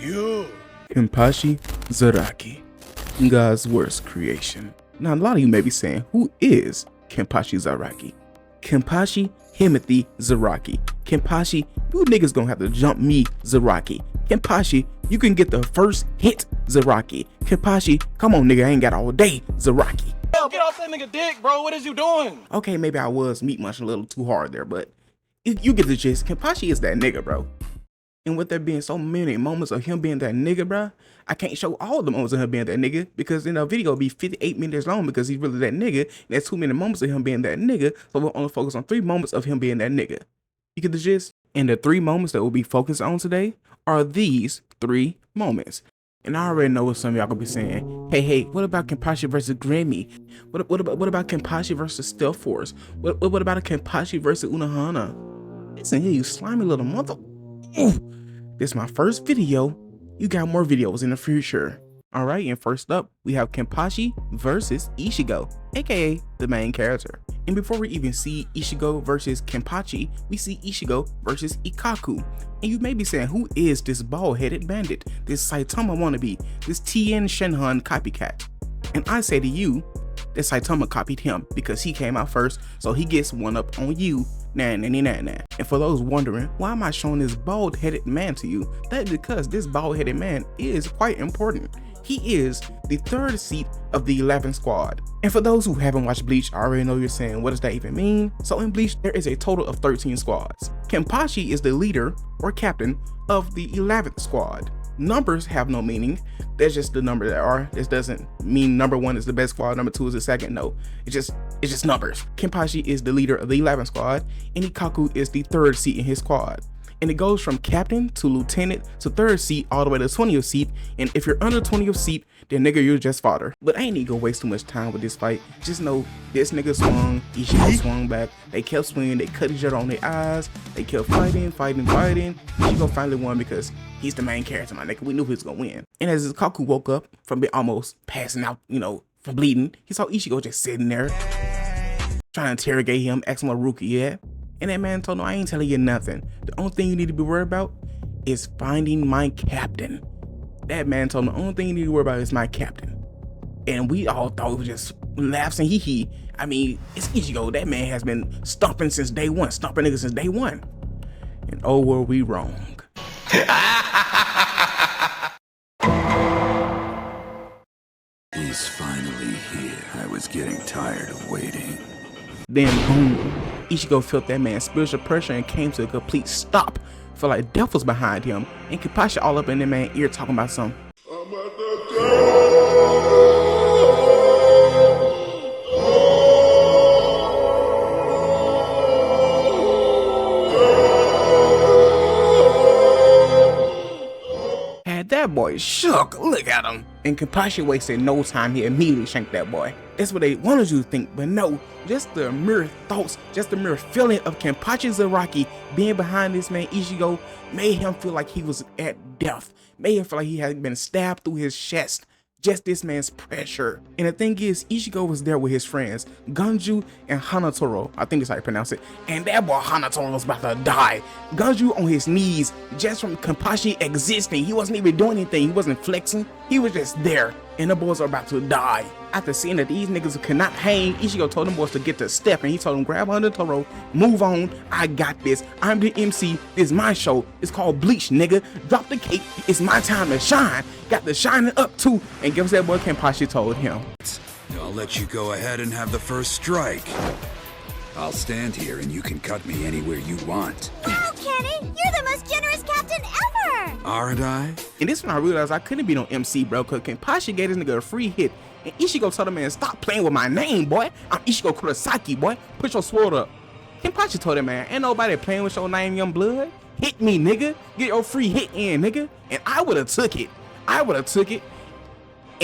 You. Kenpachi Zaraki, God's worst creation. Now, a lot of you may be saying, who is Kenpachi Zaraki? Kenpachi Himothy Zaraki. Kenpachi, you niggas gonna have to jump me, Zaraki. Kenpachi, you can get the first hit, Zaraki. Kenpachi, come on nigga, I ain't got all day, Zaraki. Yo, get off that nigga dick, bro. What is you doing? Okay, maybe I was meat munching a little too hard there, but you get the gist. Kenpachi is that nigga, bro. And with there being so many moments of him being that nigga, bro, I can't show all the moments of him being that nigga because then the video will be 58 minutes long because he's really that nigga. And there's too many moments of him being that nigga, so we'll only focus on 3 moments of him being that nigga. You get the gist? And the 3 moments that we'll be focused on today are these 3 moments. And I already know what some of y'all gonna be saying. Hey, what about Kenpachi versus Grammy? What about Kenpachi versus Stealth Force? What about a Kenpachi versus Unohana? Listen here, you slimy little mother. Ooh. This is my first video. You got more videos in the future. Alright, and first up, we have Kenpachi versus Ichigo, aka the main character. And before we even see Ichigo versus Kenpachi, we see Ichigo versus Ikkaku. And you may be saying, who is this bald-headed bandit? This Saitama wannabe? This Tien Shinhan copycat? And I say to you, that Saitama copied him because he came out first, so he gets one up on you. Nah. And for those wondering, why am I showing this bald-headed man to you? That's because this bald-headed man is quite important. He is the 3rd seat of the 11th squad. And for those who haven't watched Bleach, I already know you're saying, what does that even mean? So in Bleach, there is a total of 13 squads. Kenpachi is the leader or captain of the 11th squad. Numbers have no meaning. That's just the number that are. This doesn't mean number 1 is the best squad, number 2 is the second. No, it's just numbers. Kenpachi is the leader of the 11th squad, and Ikkaku is the 3rd seat in his squad. And it goes from captain to lieutenant to 3rd seat all the way to 20th seat. And if you're under 20th seat, then nigga, you're just fodder. But I ain't need to go waste too much time with this fight. Just know this nigga swung, Ichigo swung back. They kept swinging, they cut each other on their eyes. They kept fighting. Ichigo finally won because he's the main character, my nigga. We knew he was gonna win. And as Ikkaku woke up from being almost passing out, from bleeding, he saw Ichigo just sitting there, trying to interrogate him, ask him what Ruki at. And that man told him, I ain't telling you nothing. The only thing you need to be worried about is finding my captain. That man told him the only thing you need to worry about is my captain. And we all thought it was just laughs and hee. I mean, it's Ichigo. That man has been stomping since day one, stomping niggas since day one. And oh, were we wrong. He's finally here. I was getting tired of waiting. Then boom, Ichigo felt that man's spiritual pressure and came to a complete stop. Felt like death was behind him, and Kenpachi all up in that man's ear talking about something. Had that boy shook, look at him. And Kenpachi wasted no time, he immediately shanked that boy. That's what they wanted you to think, but no, just the mere thoughts, just the mere feeling of Kenpachi Zaraki being behind this man Ichigo made him feel like he was at death, made him feel like he had been stabbed through his chest. Just this man's pressure. And the thing is, Ichigo was there with his friends, Ganju and Hanatoro, I think that's how you pronounce it, and that boy Hanatoro was about to die. Ganju on his knees, just from Kenpachi existing. He wasn't even doing anything, he wasn't flexing, he was just there, and the boys are about to die. After seeing that these niggas cannot hang, Ichigo told them boys to get to step, and he told them, grab Hanatoro, move on, I got this, I'm the MC, this is my show, it's called Bleach, nigga, drop the cape, it's my time to shine, got the shining up too, and guess what that boy Kenpachi told him? I'll let you go ahead and have the first strike. I'll stand here and you can cut me anywhere you want. Wow, Kenny, you're the most generous captain ever! Aren't I? And this when I realized I couldn't be no MC, bro, cause Kenpachi gave this nigga a free hit, and Ichigo told the man, stop playing with my name, boy. I'm Ichigo Kurosaki, boy. Put your sword up. Kenpachi told him, man, ain't nobody playing with your name, young blood. Hit me, nigga. Get your free hit in, nigga. And I would've took it. And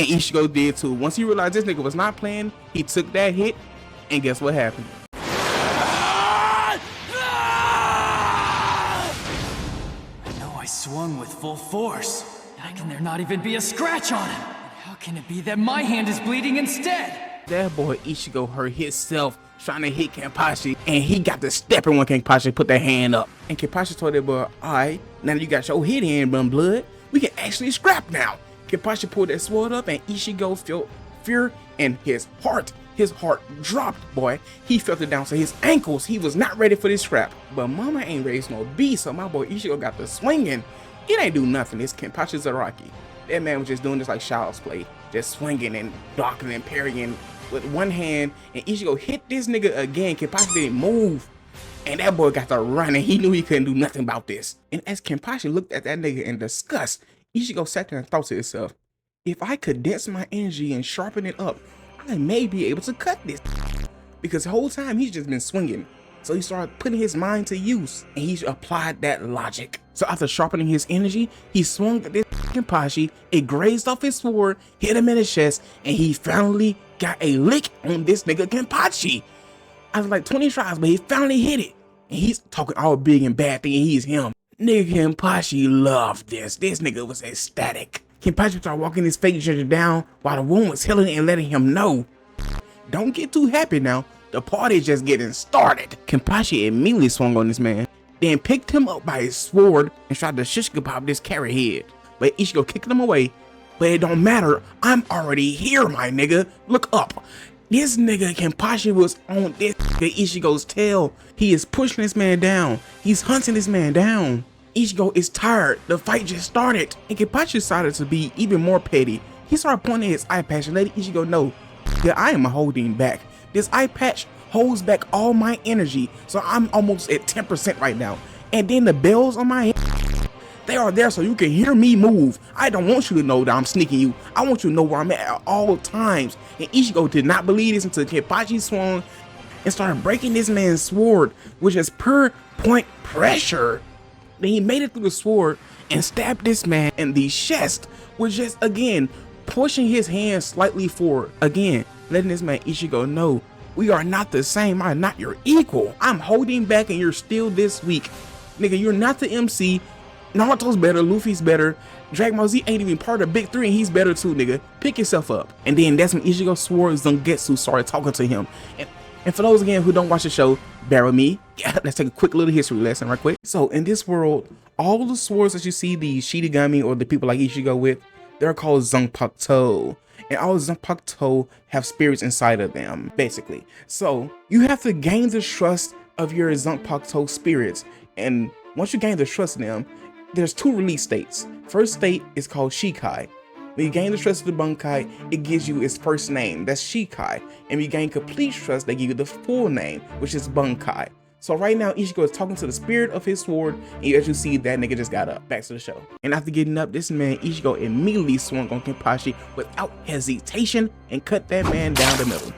Ichigo did too. Once he realized this nigga was not playing, he took that hit, and guess what happened? I know I swung with full force. How can there not even be a scratch on him? And how can it be that my hand is bleeding instead? That boy Ichigo hurt himself trying to hit Kenpachi, and he got the stepping when Kenpachi put that hand up. And Kenpachi told that boy, alright, now that you got your hit in, blood, We can actually scrap now. Kenpachi pulled that sword up and Ichigo felt fear in his heart. His heart dropped, boy. He felt it down to his ankles. He was not ready for this scrap. But mama ain't raised no beast, so my boy Ichigo got the swinging. It ain't do nothing. It's Kenpachi Zaraki. That man was just doing this like child's play. Just swinging and blocking and parrying with one hand. And Ichigo hit this nigga again. Kenpachi didn't move. And that boy got to run and he knew he couldn't do nothing about this. And as Kenpachi looked at that nigga in disgust, Ichigo sat there and thought to himself, if I condense my energy and sharpen it up, I may be able to cut this. Because the whole time he's just been swinging. So he started putting his mind to use and he applied that logic. So after sharpening his energy, he swung at this Kenpachi, it grazed off his sword, hit him in the chest, and he finally got a lick on this nigga Kenpachi. I was like 20 tries, but he finally hit it. And he's talking all big and bad thinking he's him. Nigga Kenpachi loved this. This nigga was ecstatic. Kenpachi started walking his fake ginger down while the wound was healing and letting him know, don't get too happy now. The party's just getting started. Kenpachi immediately swung on this man, then picked him up by his sword and tried to shish kebab this carrot head. But Ichigo kicked him away. But it don't matter. I'm already here, my nigga. Look up. This nigga Kenpachi was on this nigga Ichigo's tail. He is pushing this man down. He's hunting this man down. Ichigo is tired. The fight just started. And Kenpachi decided to be even more petty. He started pointing his eye patch and letting Ichigo know that I am holding back. This eye patch holds back all my energy. So I'm almost at 10% right now. And then the bells on my head, they are there so you can hear me move. I don't want you to know that I'm sneaking you. I want you to know where I'm at all times. And Ichigo did not believe this until Kenpachi swung and started breaking this man's sword, which is per point pressure. Then he made it through the sword and stabbed this man in the chest, which just again pushing his hand slightly forward. Again, letting this man Ichigo know, we are not the same. I'm not your equal. I'm holding back and you're still this weak. Nigga, you're not the MC. Naruto's better, Luffy's better, Dragon Ball Z ain't even part of the big three and he's better too, nigga. Pick yourself up. And then that's when Ichigo swore Zangetsu started talking to him. And for those again who don't watch the show, bear with me. Let's take a quick little history lesson right quick. So in this world, all the swords that you see the Shinigami or the people like Ichigo with, they're called Zanpakuto. And all Zanpakuto have spirits inside of them, basically. So you have to gain the trust of your Zanpakuto spirits. And once you gain the trust in them, there's two release states. First state is called Shikai. When you gain the trust of the Bunkai, it gives you its first name, that's Shikai. And when you gain complete trust, they give you the full name, which is Bunkai. So right now, Ichigo is talking to the spirit of his sword, and as you see, that nigga just got up. Back to the show. And after getting up, this man, Ichigo immediately swung on Kenpachi without hesitation and cut that man down the middle.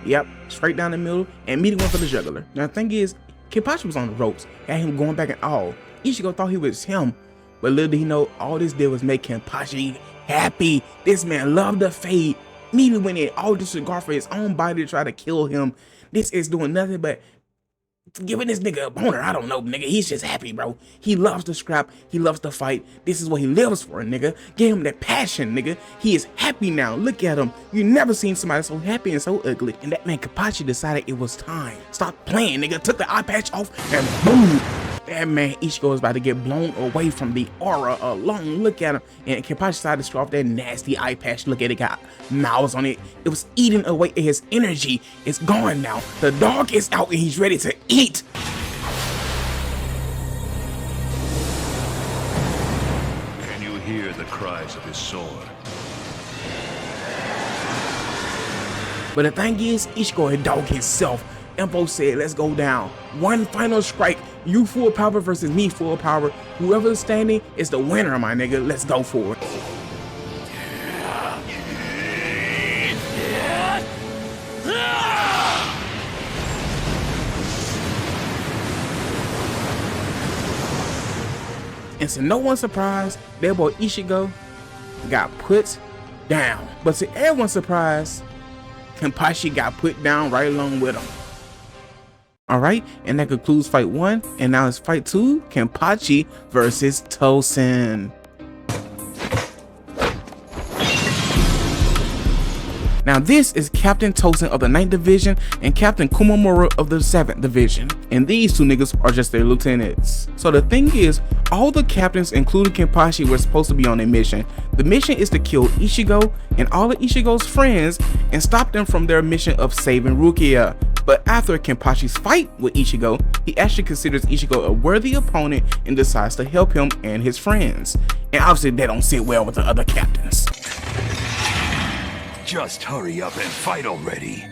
Yep, straight down the middle, and immediately went for the jugular. Now the thing is, Kenpachi was on the ropes, had him going back and all. Ichigo thought he was him, but little did he know all this did was make Kenpachi happy. This man loved the fate. Immediately went in all disregard for his own body to try to kill him. This is doing nothing but giving this nigga a boner. I don't know, nigga. He's just happy, bro. He loves to scrap. He loves to fight. This is what he lives for, nigga. Give him that passion, nigga. He is happy now. Look at him. You never seen somebody so happy and so ugly. And that man Kenpachi decided it was time. Stop playing, nigga. Took the eye patch off and boom. That man Ichigo is about to get blown away from the aura alone. Look at him. And Kenpachi decided to screw off that nasty eye patch. Look at it, got mouths on it. It was eating away at his energy. It's gone now. The dog is out and he's ready to eat. Can you hear the cries of his sword? But the thing is, Ichigo had dogged himself. Info said, let's go down. One final strike. You full power versus me full power. Whoever's standing is the winner, my nigga. Let's go for it. And to no one's surprise, that boy Ichigo got put down. But to everyone's surprise, Kenpachi got put down right along with him. Alright, and that concludes fight 1, and now it's fight 2, Kenpachi versus Tosen. Now this is Captain Tosen of the 9th Division and Captain Kumamura of the 7th Division. And these two niggas are just their lieutenants. So the thing is, all the captains, including Kenpachi, were supposed to be on a mission. The mission is to kill Ichigo and all of Ichigo's friends and stop them from their mission of saving Rukia. But after Kenpachi's fight with Ichigo, he actually considers Ichigo a worthy opponent and decides to help him and his friends. And obviously they don't sit well with the other captains. Just hurry up and fight already.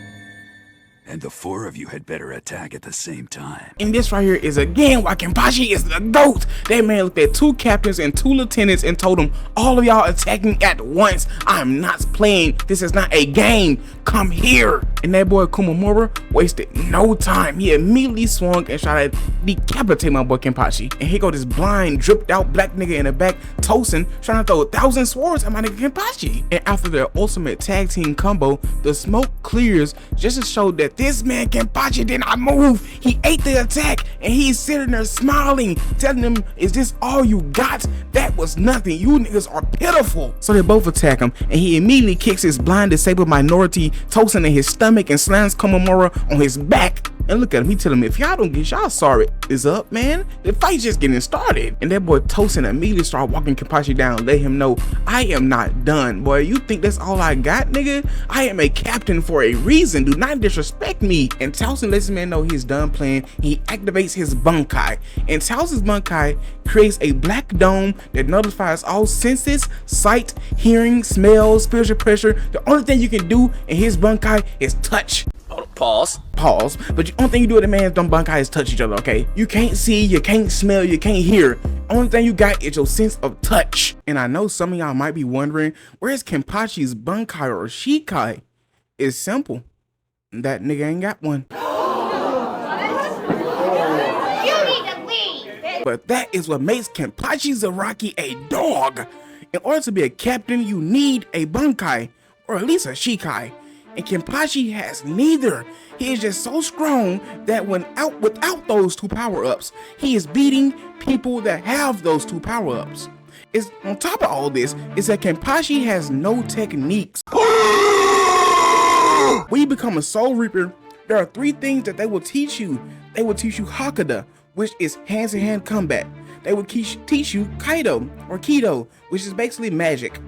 And the 4 of you had better attack at the same time. And this right here is again why Kenpachi is the GOAT. That man looked at 2 captains and 2 lieutenants and told them, all of y'all attacking at once. I'm not playing. This is not a game. Come here. And that boy Kumamura wasted no time. He immediately swung and tried to decapitate my boy Kenpachi. And here go this blind, dripped out black nigga in the back, Tosen, trying to throw 1,000 swords at my nigga Kenpachi. And after their ultimate tag team combo, the smoke clears just to show that this man Kenpachi did not move. He ate the attack and he's sitting there smiling, telling them, is this all you got? That was nothing. You niggas are pitiful. So they both attack him and he immediately kicks his blind disabled minority Tosen in his stomach and slams Kumamura on his back. And look at him, he tell him, if y'all don't get y'all sorry is up, man. The fight's just getting started. And that boy Tosen immediately started walking Kenpachi down, let him know, I am not done. Boy, you think that's all I got, nigga? I am a captain for a reason. Do not disrespect me. And Tosen lets his man know he's done playing. He activates his Bunkai. And Tosen's Bunkai creates a black dome that notifies all senses, sight, hearing, smell, spiritual pressure. The only thing you can do in his Bunkai is touch. Pause. But the only thing you do with a man's dumb Bunkai is touch each other, okay? You can't see, you can't smell, you can't hear. Only thing you got is your sense of touch. And I know some of y'all might be wondering, where's Kenpachi's Bunkai or Shikai? It's simple. That nigga ain't got one. You need to leave. But that is what makes Kenpachi Zaraki a dog. In order to be a captain, you need a Bunkai, or at least a Shikai. And Kenpachi has neither. He is just so strong that without those 2 power-ups, he is beating people that have those 2 power-ups. It's on top of all this is that Kenpachi has no techniques. When you become a Soul Reaper, there are 3 things that they will teach you. They will teach you Hakada, which is hand-to-hand combat. They will teach you Kaido or Kido, which is basically magic.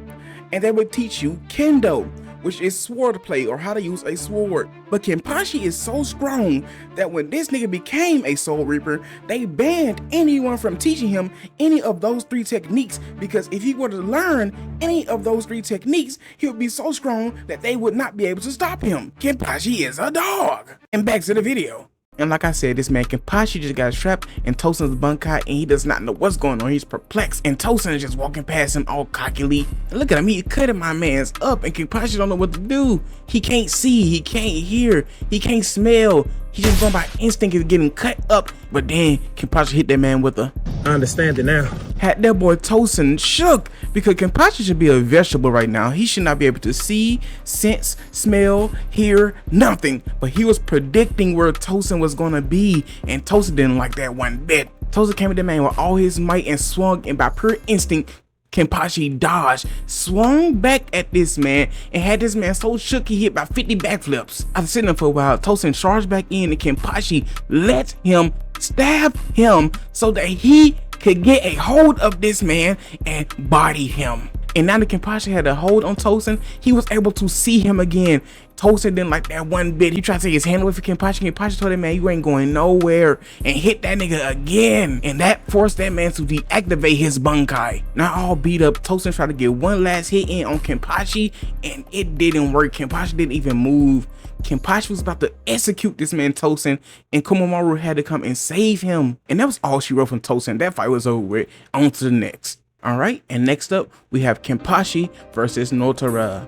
And they will teach you Kendo, which is sword play or how to use a sword. But Kenpachi is so strong that when this nigga became a Soul Reaper, they banned anyone from teaching him any of those 3 techniques, because if he were to learn any of those 3 techniques, he would be so strong that they would not be able to stop him. Kenpachi is a dog. And back to the video. And like I said, this man Kenpachi just got trapped in Tosen's Bunkai and he does not know what's going on. He's perplexed and Tosen is just walking past him all cockily. And look at him, he cutting my man's up and Kenpachi don't know what to do. He can't see, he can't hear, he can't smell. He's just going by instinct of getting cut up. But then Kenpachi hit that man with a, I understand it now. Had that boy Tosen shook, because Kenpachi should be a vegetable right now. He should not be able to see, sense, smell, hear, nothing. But he was predicting where Tosen was gonna be, and Tosen didn't like that one bit. Tosen came at the man with all his might and swung, and by pure instinct, Kenpachi dodged, swung back at this man, and had this man so shook he hit about 50 backflips. After sitting there for a while, Tosen charged back in and Kenpachi let him stab him so that he could get a hold of this man and body him. And now that Kenpachi had a hold on Tosen, he was able to see him again. Tosen didn't like that one bit. He tried to take his hand away from Kenpachi. Kenpachi told him, man, you ain't going nowhere, and hit that nigga again. And that forced that man to deactivate his Bunkai. Now all beat up, Tosen tried to get one last hit in on Kenpachi, and it didn't work. Kenpachi didn't even move. Kenpachi was about to execute this man Tosen, and Kumamura had to come and save him. And that was all she wrote from Tosen. That fight was over with. On to the next. Alright, and next up, we have Kenpachi versus Nnoitra.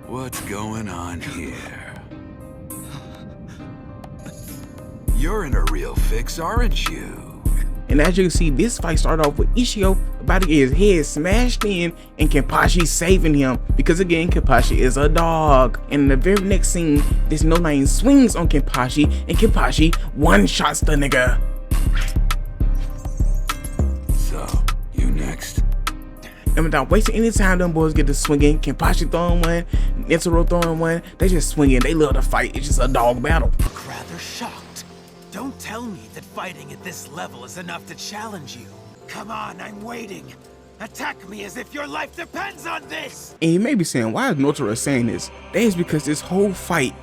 What's going on here? You're in a real fix, aren't you? And as you can see, this fight started off with Ichigo about to get his head smashed in and Kenpachi saving him, because again, Kenpachi is a dog. And in the very next scene, this No Name swings on Kenpachi and Kenpachi one-shots the nigga. So, you next. And without wasting any time, them boys get to swinging. Kenpachi throwing one, Nnoitra throwing one. They just swinging. They love to fight. It's just a dog battle. Look rather shocked. Don't tell me that fighting at this level is enough to challenge you. Come on, I'm waiting. Attack me as if your life depends on this! And you may be saying, why is Nnoitra saying this? That is because this whole fight,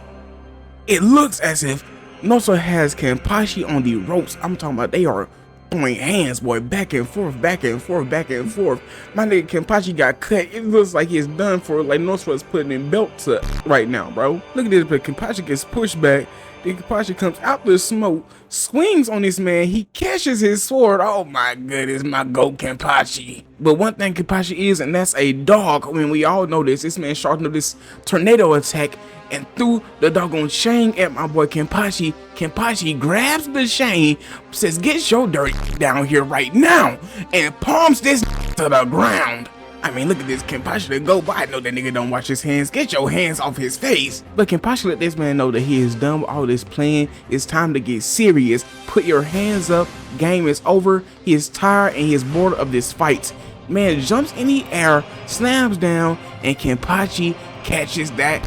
it looks as if Nnoitra has Kenpachi on the ropes. I'm talking about they are throwing hands, boy, back and forth, back and forth, back and forth. My nigga Kenpachi got cut. It looks like he's done for, like Nnoitra is putting in belt tuck right now, bro. Look at this, but Kenpachi gets pushed back. Then Kenpachi comes out the smoke, swings on this man. He catches his sword. Oh my goodness, my goat Kenpachi. But one thing Kenpachi is, and that's a dog. I mean, we all know this. This man sharpened up this tornado attack and threw the doggone chain at my boy Kenpachi. Kenpachi grabs the chain, says, "Get your dirty down here right now," and palms this to the ground. I mean, look at this Kenpachi to go, but I know that nigga don't wash his hands. Get your hands off his face. But Kenpachi let this man know that he is done with all this playing. It's time to get serious. Put your hands up. Game is over. He is tired and he is bored of this fight. Man jumps in the air, slams down, and Kenpachi catches that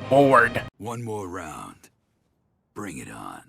board. One more round. Bring it on.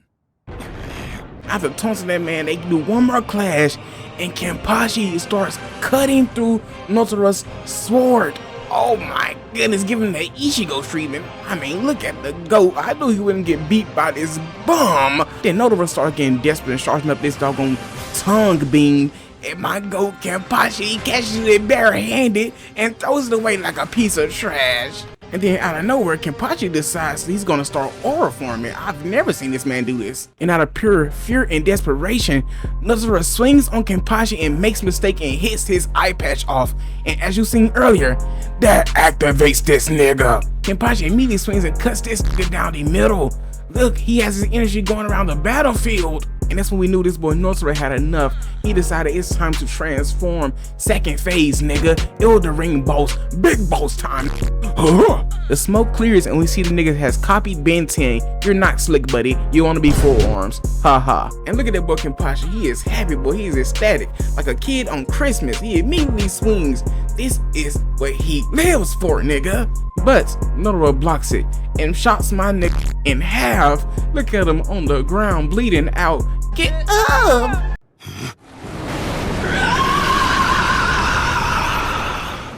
After taunting that man, they do one more clash, and Kenpachi starts cutting through Nnoitra's sword. Oh my goodness, giving him the Ichigo treatment. I mean, look at the goat. I knew he wouldn't get beat by this bum. Then Nnoitra starts getting desperate and charging up this doggone tongue beam. And my goat Kenpachi catches it barehanded and throws it away like a piece of trash. And then out of nowhere, Kenpachi decides he's gonna start aura forming. I've never seen this man do this. And out of pure fear and desperation, Nnoitra swings on Kenpachi and makes a mistake and hits his eye patch off. And as you seen earlier, that activates this nigga. Kenpachi immediately swings and cuts this nigga down the middle. Look, he has his energy going around the battlefield. And that's when we knew this boy Nnoitra had enough. He decided it's time to transform. Second phase, nigga. Elder Ring boss. Big boss time. The smoke clears and we see the nigga has copied Ben 10. You're not slick, buddy. You want to be full arms. Haha. And look at that boy Kenpachi. He is happy, boy. He is ecstatic. Like a kid on Christmas. He immediately swings. This is what he lives for, nigga. But Nnoitra blocks it and shots my nigga in half. Look at him on the ground bleeding out. Get up!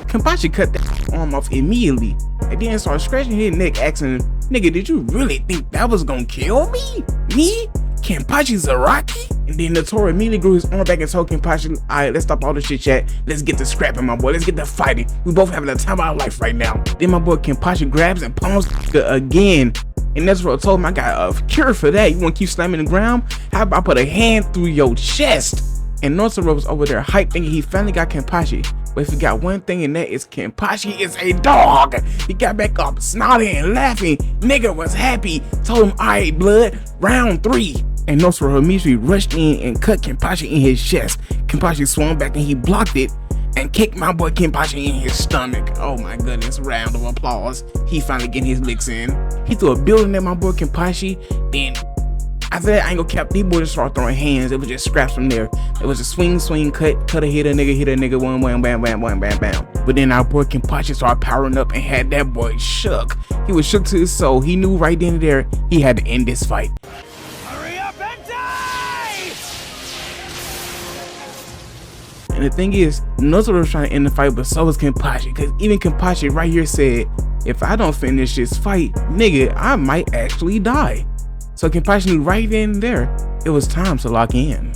Kenpachi cut that arm off immediately and then started scratching his neck, asking, "Nigga, did you really think that was gonna kill me? Me? Kenpachi Zaraki?" And then Nnoitra immediately grew his arm back and told Kenpachi, "Alright, let's stop all this shit chat. Let's get to scrapping, my boy. Let's get to fighting. We both having the time of our life right now." Then my boy Kenpachi grabs and palms again. And Nnoitra told him, "I got a cure for that. You want to keep slamming the ground? How about I put a hand through your chest?" And Nnoitra was over there hype thinking he finally got Kenpachi. But if he got one thing, and that is Kenpachi is a dog. He got back up, snotty and laughing. Nigga was happy. Told him, "Alright, blood, round 3. And Nnoitra immediately rushed in and cut Kenpachi in his chest. Kenpachi swung back and he blocked it and kicked my boy Kenpachi in his stomach. Oh my goodness, round of applause. He finally getting his licks in. He threw a building at my boy Kenpachi. Then after that, I ain't gonna cap, these boys just started throwing hands. It was just scraps from there. It was a swing, cut a hit a nigga, one, bam, bam, bam, bam, bam. But then our boy Kenpachi started powering up and had that boy shook. He was shook to his soul. He knew right then and there he had to end this fight. Hurry up and die! And the thing is, Nnoitra was trying to end the fight, but so was Kenpachi. Because even Kenpachi right here said, if I don't finish this fight, nigga, I might actually die. So Kenpachi knew right then and there, it was time to lock in.